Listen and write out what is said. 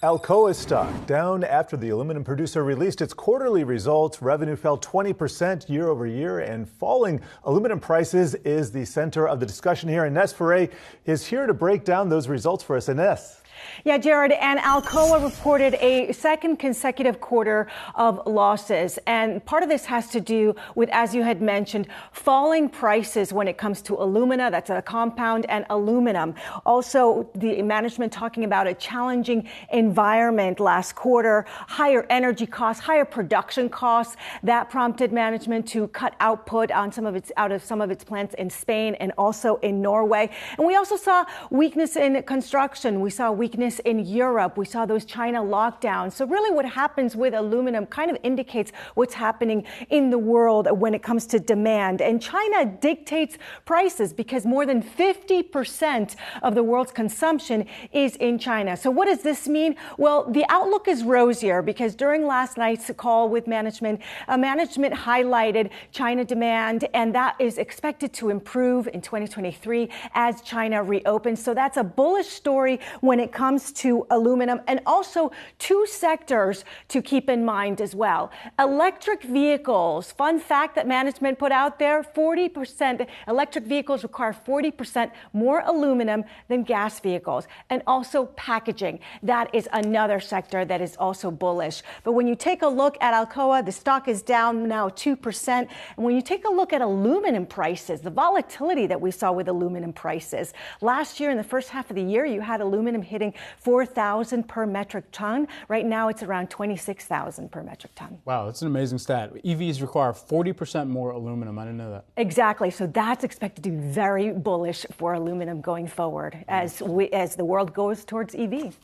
Alcoa stock down after the aluminum producer released its quarterly results. Revenue fell 20% year over year, and falling aluminum prices is the center of the discussion here. Ines Ferre is here to break down those results for us. Ines. Yeah, Jared, and Alcoa reported a second consecutive quarter of losses. And part of this has to do with, as you had mentioned, falling prices when it comes to alumina, that's a compound, and aluminum. Also, the management talking about a challenging environment last quarter, higher energy costs, higher production costs. That prompted management to cut output on out of some of its plants in Spain and also in Norway. And we also saw weakness in construction. We saw weakness in Europe. We saw those China lockdowns. So really what happens with aluminum kind of indicates what's happening in the world when it comes to demand. And China dictates prices because more than 50% of the world's consumption is in China. So what does this mean? Well, the outlook is rosier because during last night's call with management highlighted China demand, and that is expected to improve in 2023 as China reopens. So that's a bullish story when it comes to aluminum, and also two sectors to keep in mind as well. Electric vehicles, fun fact that management put out there, 40%, electric vehicles require 40% more aluminum than gas vehicles. And also packaging, that is another sector that is also bullish. But when you take a look at Alcoa, the stock is down now 2%. And when you take a look at aluminum prices, the volatility that we saw with aluminum prices, last year in the first half of the year, you had aluminum hitting $4,000 per metric ton. Right now, it's around $26,000 per metric ton. Wow, that's an amazing stat. EVs require 40% more aluminum. I didn't know that. Exactly. So that's expected to be very bullish for aluminum going forward as the world goes towards EV.